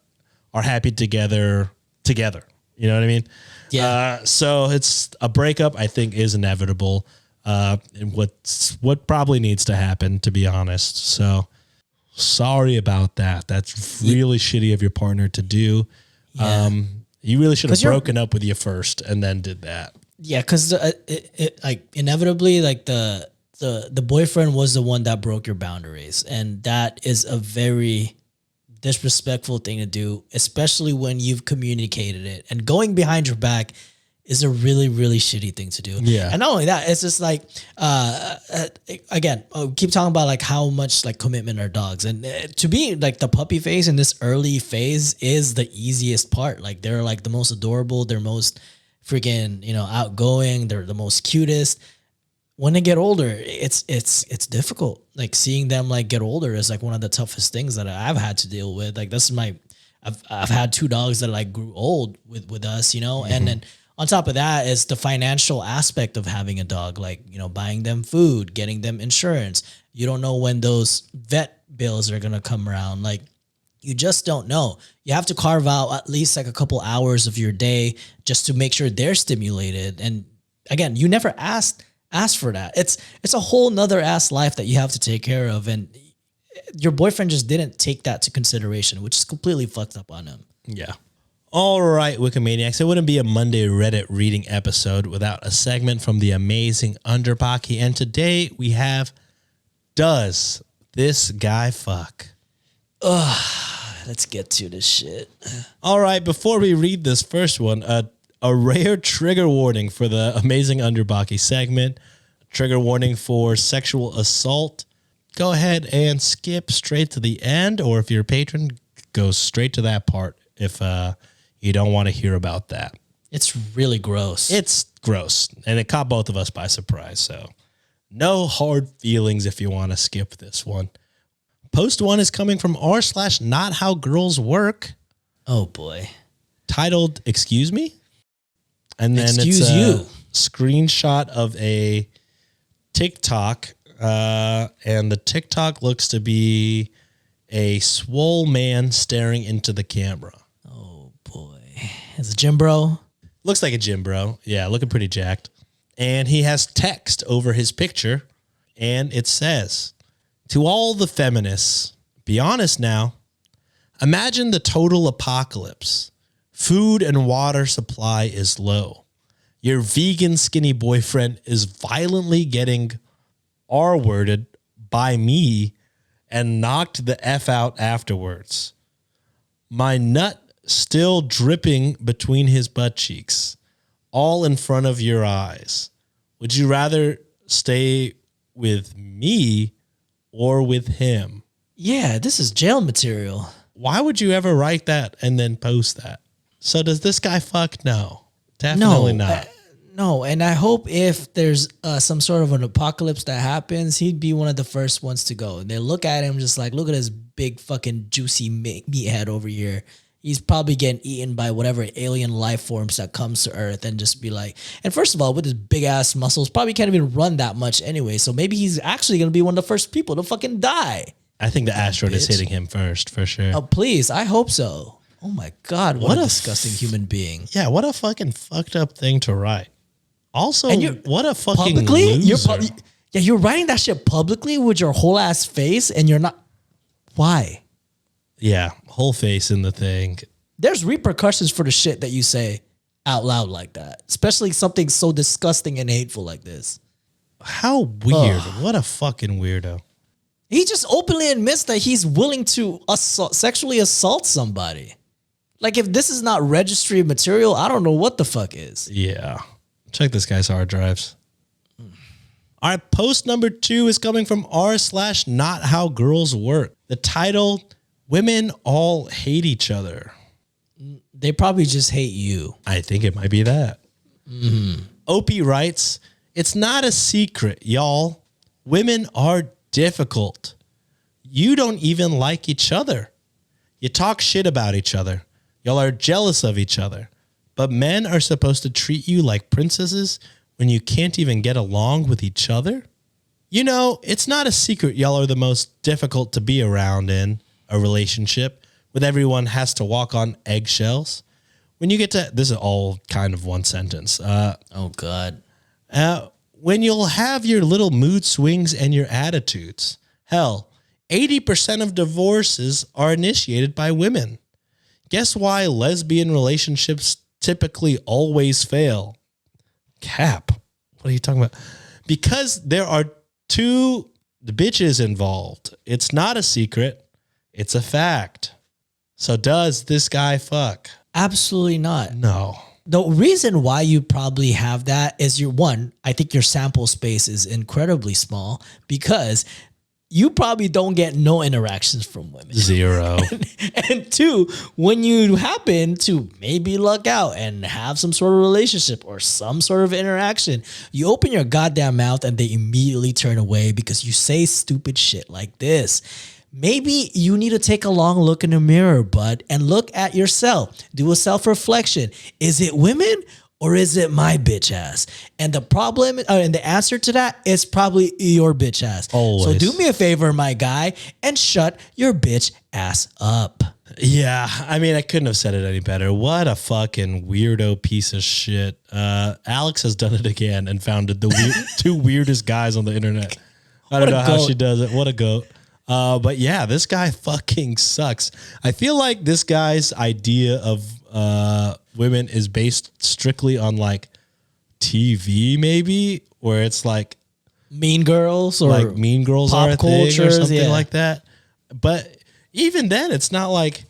happy together. You know what I mean? Yeah. So it's a breakup, I think, is inevitable. And what probably needs to happen, to be honest. So sorry about that. That's really shitty of your partner to do. Yeah. You really should have broken up with you first and then did that. Yeah, because like inevitably, like the boyfriend was the one that broke your boundaries, and that is a very disrespectful thing to do, especially when you've communicated it. And going behind your back is a really, really shitty thing to do. Yeah. And not only that, it's just like, again, keep talking about like how much like commitment are dogs. And to be like the puppy phase in this early phase is the easiest part. Like they're like the most adorable. They're most freaking, outgoing. They're the most cutest. When they get older, it's difficult. Like seeing them like get older is like one of the toughest things that I've had to deal with. Like this is I've had two dogs that like grew old with us, and then on top of that is the financial aspect of having a dog, like, buying them food, getting them insurance. You don't know when those vet bills are going to come around. Like you just don't know. You have to carve out at least like a couple hours of your day just to make sure they're stimulated. And again, you never asked for that. It's a whole nother ass life that you have to take care of. And your boyfriend just didn't take that to consideration, which is completely fucked up on him. Yeah. All right, Wikimaniacs. It wouldn't be a Monday Reddit reading episode without a segment from the amazing Underbaki. And today we have, does this guy fuck? Let's get to this shit. All right, before we read this first one, a rare trigger warning for the amazing Underbaki segment. Trigger warning for sexual assault. Go ahead and skip straight to the end, or if you're a patron, go straight to that part if you don't want to hear about that. It's really gross. It's gross, and it caught both of us by surprise, so no hard feelings if you want to skip this one. Post one is coming from r/nothowgirlswork. Oh, boy. Titled, Excuse Me? And then Excuse it's a you. screenshot of a TikTok, and the TikTok looks to be a swole man staring into the camera. Oh, boy. It's a gym bro. Looks like a gym bro. Yeah, looking pretty jacked. And he has text over his picture, and it says, to all the feminists, be honest now. Imagine the total apocalypse. Food and water supply is low. Your vegan skinny boyfriend is violently getting R-worded by me and knocked the F out afterwards. My nut still dripping between his butt cheeks, all in front of your eyes. Would you rather stay with me or with him? Yeah, this is jail material. Why would you ever write that and then post that? So does this guy fuck? No, definitely not. No, and I hope if there's some sort of an apocalypse that happens, he'd be one of the first ones to go. And they look at him just like, look at this big fucking juicy meathead over here. He's probably getting eaten by whatever alien life forms that comes to Earth, and just be like, and first of all, with his big ass muscles, probably can't even run that much anyway. So maybe he's actually going to be one of the first people to fucking die. I think the asteroid is hitting him first, for sure. Oh, please. I hope so. Oh my God. What a disgusting human being. Yeah, what a fucking fucked up thing to write. Also, And what a fucking publicly, loser. you're writing that shit publicly with your whole ass face, and you're not. Why? Yeah, whole face in the thing. There's repercussions for the shit that you say out loud like that, especially something so disgusting and hateful like this. How weird. What a fucking weirdo. He just openly admits that he's willing to sexually assault somebody. Like, if this is not registry material, I don't know what the fuck is. Yeah. Check this guy's hard drives. All right, post number 2 is coming from r/nothowgirlswork. The title, Women All Hate Each Other. They probably just hate you. I think it might be that. Opie writes, it's not a secret, y'all. Women are difficult. You don't even like each other. You talk shit about each other. Y'all are jealous of each other. but men are supposed to treat you like princesses when you can't even get along with each other? You know, it's not a secret y'all are the most difficult to be around in a relationship with everyone has to walk on eggshells. When you get to, this is all kind of one sentence. Oh, God. When you'll have your little mood swings and your attitudes. Hell, 80% of divorces are initiated by women. Guess why lesbian relationships typically always fail? Cap. What are you talking about? Because there are two bitches involved. It's not a secret. It's a fact. So does this guy fuck? Absolutely not. No. The reason why you probably have that is I think your sample space is incredibly small because you probably don't get no interactions from women. Zero. And two, when you happen to maybe luck out and have some sort of relationship or some sort of interaction, you open your goddamn mouth and they immediately turn away because you say stupid shit like this. Maybe you need to take a long look in the mirror, bud, and look at yourself. Do a self-reflection. Is it women or is it my bitch ass? And the problem and the answer to that is probably your bitch ass. Always. So do me a favor, my guy, and shut your bitch ass up. Yeah, I mean, I couldn't have said it any better. What a fucking weirdo piece of shit. Alex has done it again and founded the two weirdest guys on the internet. I don't know how she does it. What a goat. But yeah, this guy fucking sucks. I feel like this guy's idea of women is based strictly on like TV, maybe, where it's like Mean Girls or like Mean Girls pop are a cultures, thing or something yeah. like that. But even then, it's not like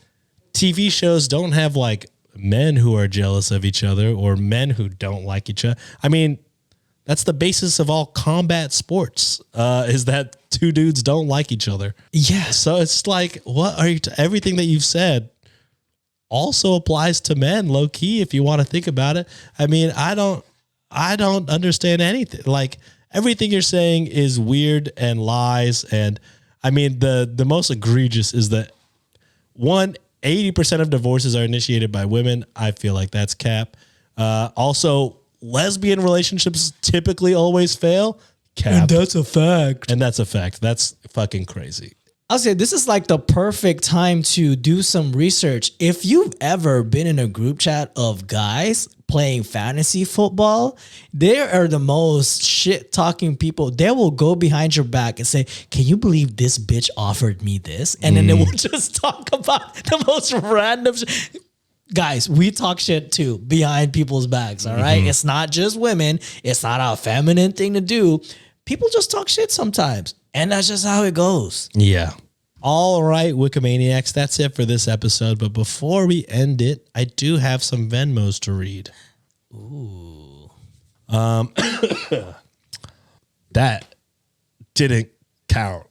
TV shows don't have like men who are jealous of each other or men who don't like each other. I mean, that's the basis of all combat sports, is that two dudes don't like each other. Yeah. So it's like, what are you, everything that you've said also applies to men, low key, if you want to think about it. I mean, I don't understand anything. Like everything you're saying is weird and lies. And I mean, the most egregious is that 80% of divorces are initiated by women. I feel like that's cap. Also, lesbian relationships typically always fail. Cap. And that's a fact. And that's a fact. That's fucking crazy. I'll say this is like the perfect time to do some research. If you've ever been in a group chat of guys playing fantasy football, they are the most shit talking people. They will go behind your back and say, "Can you believe this bitch offered me this?" And then they will just talk about the most random shit. Guys, we talk shit too behind people's backs, all right? It's not just women. It's not a feminine thing to do. People just talk shit sometimes, and that's just how it goes. Yeah. All right, Wikimaniacs, that's it for this episode. But before we end it, I do have some Venmos to read. Ooh. That didn't count.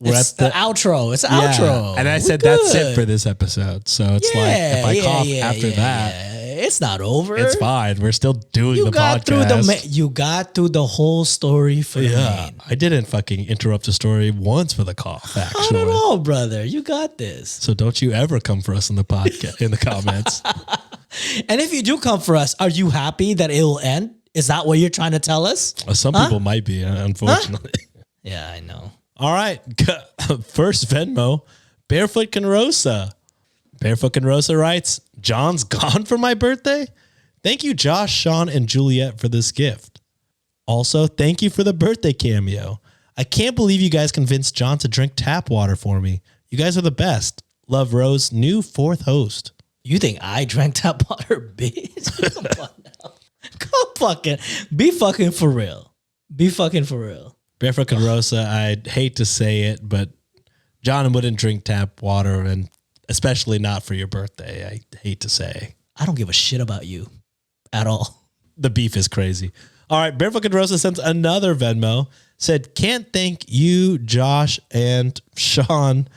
It's the outro. It's the outro. And I said that's it for this episode. So it's like if I cough after that, it's not over. it's fine. We're still doing the got podcast. You got through the whole story for the main. I didn't fucking interrupt the story once for the cough, actually. Not at all, brother. You got this. So don't you ever come for us in the podcast in the comments. And if you do come for us, are you happy that it will end? Is that what you're trying to tell us? Some people might be, unfortunately. Yeah, I know. All right. First Venmo, Barefoot Conrosa. Barefoot Conrosa writes, John's gone for my birthday? Thank you, Josh, Sean, and Juliet for this gift. Also, thank you for the birthday cameo. I can't believe you guys convinced John to drink tap water for me. You guys are the best. Love, Rose, new fourth host. You think I drank tap water, bitch? Come on now. Be fucking for real. Be fucking for real. Barefoot Conrosa, I hate to say it, but John wouldn't drink tap water, and especially not for your birthday. I hate to say. I don't give a shit about you at all. The beef is crazy. All right, Barefoot Conrosa sends another Venmo. Said, can't thank you, Josh, and Sean,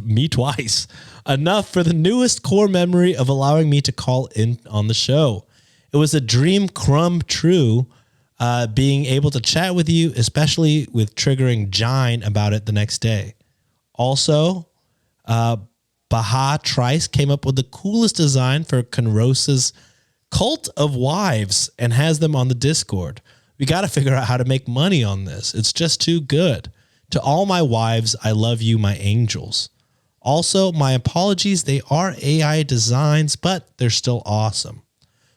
me twice, enough for the newest core memory of allowing me to call in on the show. It was a dream crumb true. Being able to chat with you, especially with triggering Jine about it the next day. Also, Baha Trice came up with the coolest design for Conrosa's cult of wives and has them on the Discord. We got to figure out how to make money on this. It's just too good. To all my wives, I love you, my angels. Also, my apologies. They are AI designs, but they're still awesome.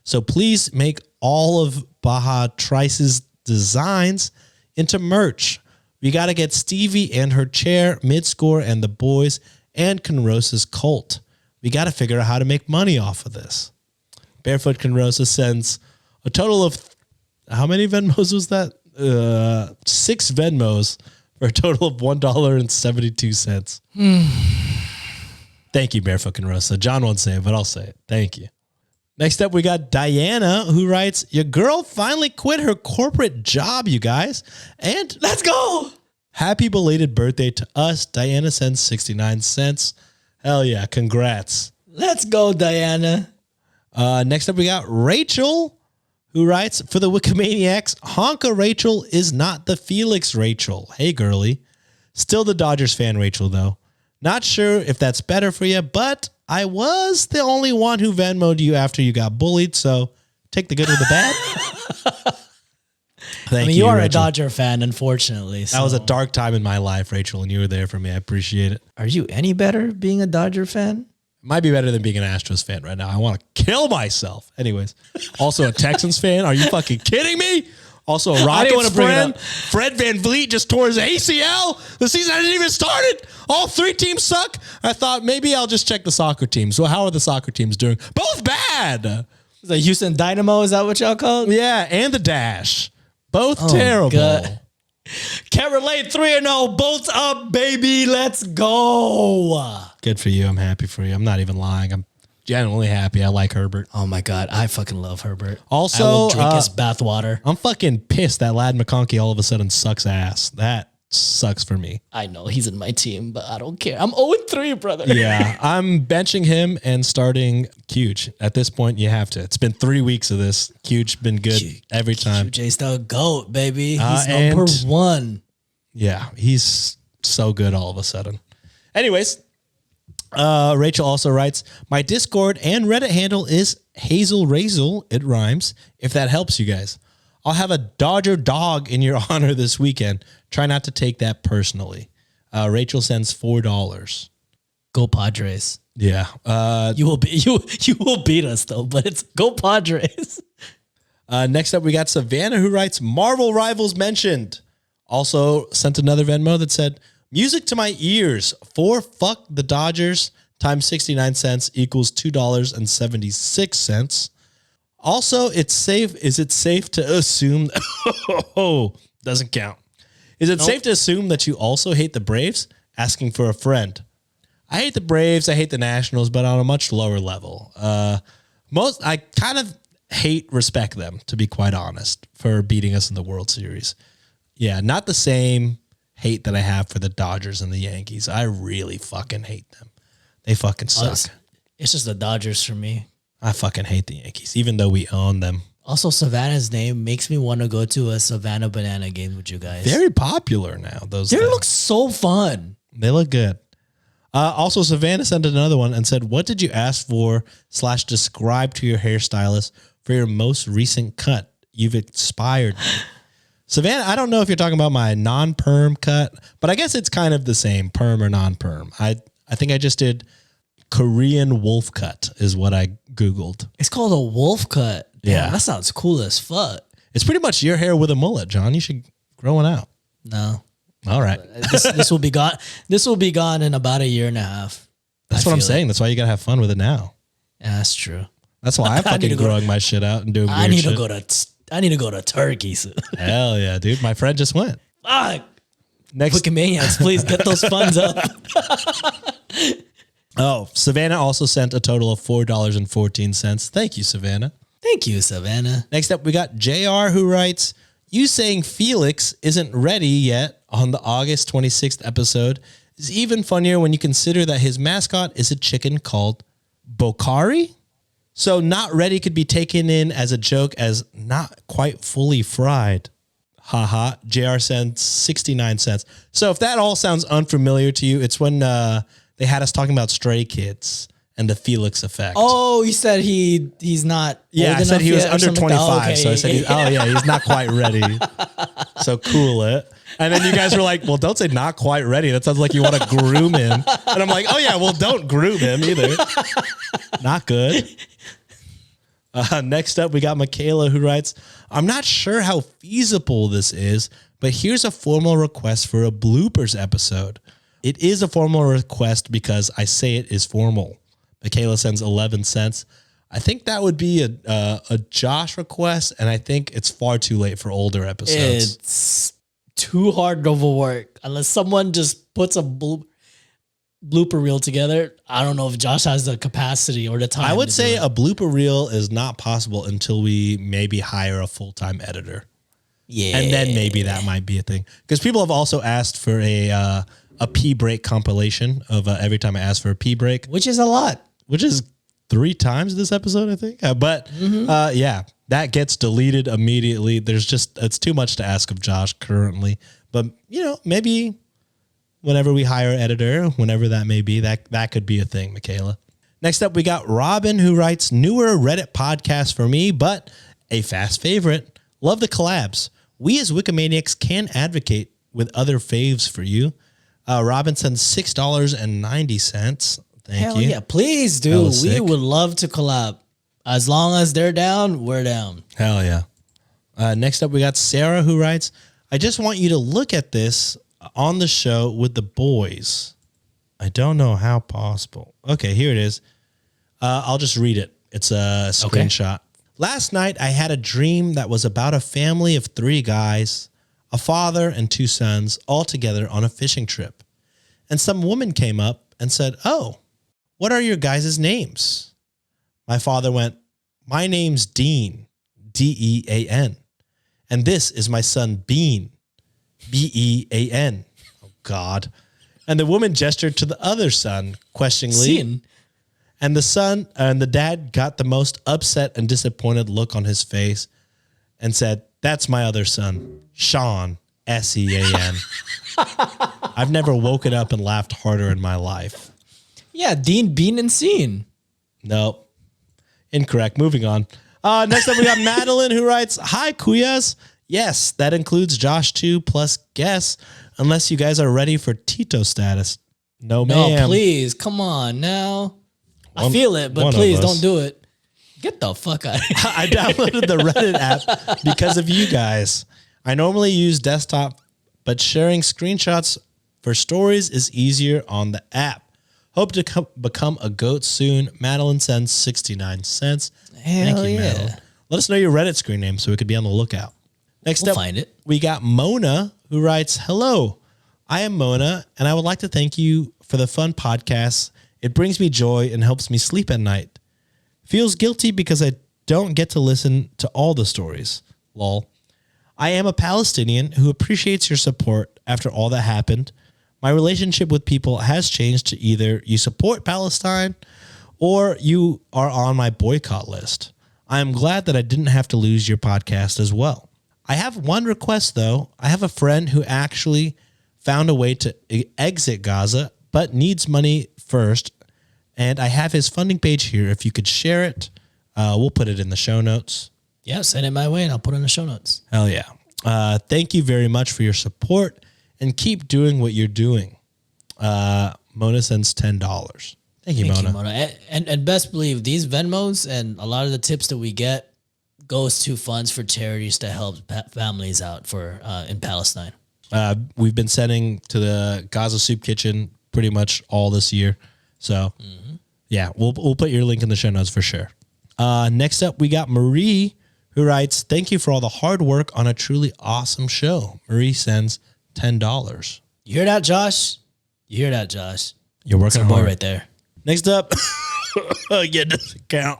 So please make all of Baja Trice's designs into merch. We got to get Stevie and her chair, Midscore and the boys, and Conrosa's cult. We got to figure out how to make money off of this. Barefoot Conrosa sends a total of, how many Venmos was that? 6 Venmos for a total of $1.72. Thank you, Barefoot Conrosa. John won't say it, but I'll say it. Thank you. Next up, we got Diana, who writes, your girl finally quit her corporate job, you guys. And Let's go. happy belated birthday to us. Diana sends 69 cents. Hell yeah. Congrats. Let's go, Diana. Next up, we got Rachel, who writes, for the Wikimaniacs, Honka Rachel is not the Felix Rachel. Hey, girly. Still the Dodgers fan, Rachel, though. Not sure if that's better for you, but I was the only one who Venmo'd you after you got bullied, so take the good with the bad. Thank you are Rachel. a Dodger fan, unfortunately. So. That was a dark time in my life, Rachel, and you were there for me. I appreciate it. Are you any better being a Dodger fan? Might be better than being an Astros fan right now. I want to kill myself. Anyways, also a Texans fan. Are you fucking kidding me? Also a Rockets fan. Fred VanVleet just tore his ACL. The season hasn't even started. All 3 teams suck. I thought maybe I'll just check the soccer teams. So how are the soccer teams doing? Both bad. The Houston Dynamo, is that what y'all call it? Yeah, and the Dash. Both terrible. God. Can't relate. 3-0. Bolts up, baby. Let's go. Good for you. I'm happy for you. I'm not even lying. I'm genuinely happy. I like Herbert. Oh my God. I fucking love Herbert. Also, I will drink his bathwater. I'm fucking pissed that Lad McConkey all of a sudden sucks ass. That sucks for me. I know he's in my team, but I don't care. I'm 0-3, brother. Yeah, I'm benching him and starting Cuge. At this point, you have to. It's been 3 weeks of this. Cuge been good every time. QJ's the GOAT, baby. He's number 1. Yeah, he's so good all of a sudden. Anyways, Rachel also writes, my Discord and Reddit handle is Hazel Razel. It rhymes. If that helps you guys. I'll have a Dodger dog in your honor this weekend. Try not to take that personally. Rachel sends $4. Go Padres. Yeah. You will beat us though, but it's go Padres. Next up, we got Savannah, who writes, Marvel Rivals mentioned. Also sent another Venmo that said, music to my ears. For fuck the Dodgers times 69 cents equals $2.76. Also, it's safe. Is it safe to assume? Doesn't count. Is it safe to assume that you also hate the Braves? Asking for a friend. I hate the Braves. I hate the Nationals, but on a much lower level. I kind of respect them, to be quite honest, for beating us in the World Series. Yeah, not the same hate that I have for the Dodgers and the Yankees. I really fucking hate them. They fucking suck. It's just the Dodgers for me. I fucking hate the Yankees, even though we own them. Also, Savannah's name makes me want to go to a Savannah Banana game with you guys. Very popular now. They look so fun. They look good. Also, Savannah sent another one and said, what did you ask for / describe to your hairstylist for your most recent cut? You've inspired me. Savannah, I don't know if you're talking about my non-perm cut, but I guess it's kind of the same, perm or non-perm. I think I just did Korean wolf cut is what I Googled. It's called a wolf cut. Yeah. That sounds cool as fuck. It's pretty much your hair with a mullet, John. You should grow one out. No. All right. This will be gone. This will be gone in about a year and a half. That's what I'm saying. That's why you got to have fun with it now. Yeah, that's true. That's why I'm fucking growing my shit out and doing weird shit. I need to go to Turkey soon. Hell yeah, dude. My friend just went. Fuck. Next. Wikimaniacs, please get those funds up. Oh, Savannah also sent a total of $4.14. Thank you, Savannah. Thank you, Savannah. Next up, we got JR, who writes, you saying Felix isn't ready yet on the August 26th episode is even funnier when you consider that his mascot is a chicken called Bokari. So not ready could be taken in as a joke as not quite fully fried. Haha. JR sends 69 cents. So if that all sounds unfamiliar to you, it's when they had us talking about Stray Kids. and the Felix effect. Oh, you said he's not. Yeah, old I said enough he was yet or under something 25. like that? Okay. So I said, he's not quite ready. So cool it. And then you guys were like, well, don't say not quite ready. That sounds like you want to groom him. And I'm like, oh yeah, well, don't groom him either. Not good. Next up, we got Michaela who writes, I'm not sure how feasible this is, but here's a formal request for a bloopers episode. It is a formal request because I say it is formal. Michaela sends 11 cents. I think that would be a Josh request, and I think it's far too late for older episodes. It's too hard of a work unless someone just puts a blooper reel together. I don't know if Josh has the capacity or the time. I would to say do it. a blooper reel is not possible until we maybe hire a full-time editor. Yeah. And then maybe that might be a thing. Because people have also asked for a pee break compilation of every time I ask for a pee break. Which is a lot. Which is 3 times this episode, I think. Yeah, that gets deleted immediately. It's too much to ask of Josh currently. But, maybe whenever we hire an editor, whenever that may be, that could be a thing, Michaela. Next up, we got Robin who writes, newer Reddit podcast for me, but a fast favorite. Love the collabs. We as Wikimaniacs can advocate with other faves for you. Robin sends $6.90. Thank you. Yeah, please do. We would love to collab. As long as they're down, we're down. Hell yeah. Next up, we got Sarah who writes, I just want you to look at this on the show with the boys. I don't know how possible. Okay, here it is. I'll just read it. It's a screenshot. Okay. Last night, I had a dream that was about a family of 3 guys, a father and 2 sons, all together on a fishing trip. And some woman came up and said, oh, what are your guys' names? My father went, my name's Dean, D-E-A-N. And this is my son, Bean, B-E-A-N. Oh, God. And the woman gestured to the other son, questioningly. Sin. And the son and the dad got the most upset and disappointed look on his face and said, that's my other son, Sean, S-E-A-N. I've never woken up and laughed harder in my life. Yeah, Dean, Bean, and Scene. Nope. Incorrect. Moving on. Next up, we got Madeline who writes, hi, Kuyas. Yes, that includes Josh too, plus guess, unless you guys are ready for Tito status. No, ma'am. No, please. Come on now. I feel it, but please don't do it. Get the fuck out of here. I downloaded the Reddit app because of you guys. I normally use desktop, but sharing screenshots for stories is easier on the app. Hope to become a goat soon. Madeline sends 69 cents. Hell Thank you, Madeline. Let us know your Reddit screen name so we could be on the lookout. Next up, find it. We got Mona who writes, hello, I am Mona, and I would like to thank you for the fun podcast. It brings me joy and helps me sleep at night. Feels guilty because I don't get to listen to all the stories. Lol. I am a Palestinian who appreciates your support after all that happened. My relationship with people has changed to either you support Palestine or you are on my boycott list. I am glad that I didn't have to lose your podcast as well. I have one request, though. I have a friend who actually found a way to exit Gaza, but needs money first. And I have his funding page here. If you could share it, we'll put it in the show notes. Yeah, send it my way and I'll put it in the show notes. Hell yeah. Thank you very much for your support and keep doing what you're doing. Mona sends $10. Thank you, Mona. And best believe these Venmos and a lot of the tips that we get goes to funds for charities to help families out for in Palestine. We've been sending to the Gaza Soup Kitchen pretty much all this year. So, yeah, we'll put your link in the show notes for sure. Next up, we got Marie, who writes, thank you for all the hard work on a truly awesome show. Marie sends $10. You hear that, Josh? You hear that, Josh? You're working hard. Boy right there. Next up, get this account.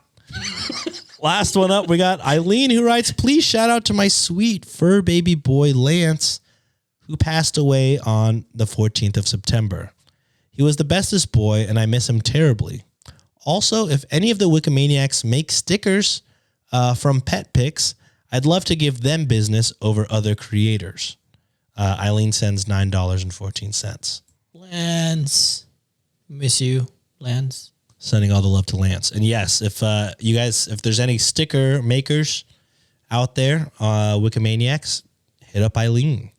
Last one up, we got Eileen, who writes, please shout out to my sweet fur baby boy, Lance, who passed away on the 14th of September. He was the bestest boy, and I miss him terribly. Also, if any of the Wikimaniacs make stickers from pet pics, I'd love to give them business over other creators. Eileen sends $9.14. Lance. Miss you, Lance. Sending all the love to Lance. And yes, if you guys, if there's any sticker makers out there, Wikimaniacs, hit up Eileen.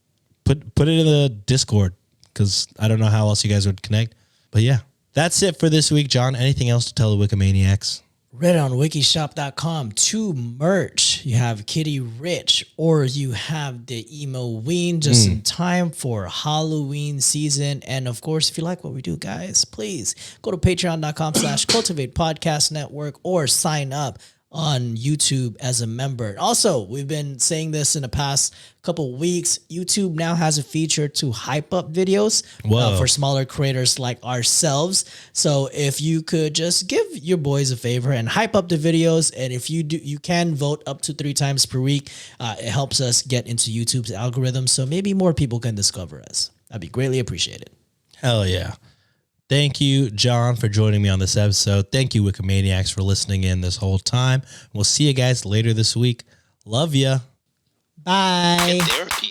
Put it in the Discord because I don't know how else you guys would connect. But yeah, that's it for this week, John. Anything else to tell the Wikimaniacs? Read on wikishop.com to merch. You have Kitty Rich or you have the Emo Ween just in time for Halloween season. And of course, if you like what we do, guys, please go to patreon.com/cultivate podcast network or sign up on YouTube as a member. Also, we've been saying this in the past couple weeks. YouTube now has a feature to hype up videos for smaller creators like ourselves. So if you could just give your boys a favor and hype up the videos, and if you do, you can vote up to 3 times per week. It helps us get into YouTube's algorithm, so maybe more people can discover us. That'd be greatly appreciated. Hell yeah. Thank you, John, for joining me on this episode. Thank you, Wikimaniacs, for listening in this whole time. We'll see you guys later this week. Love ya. Bye. Therapy.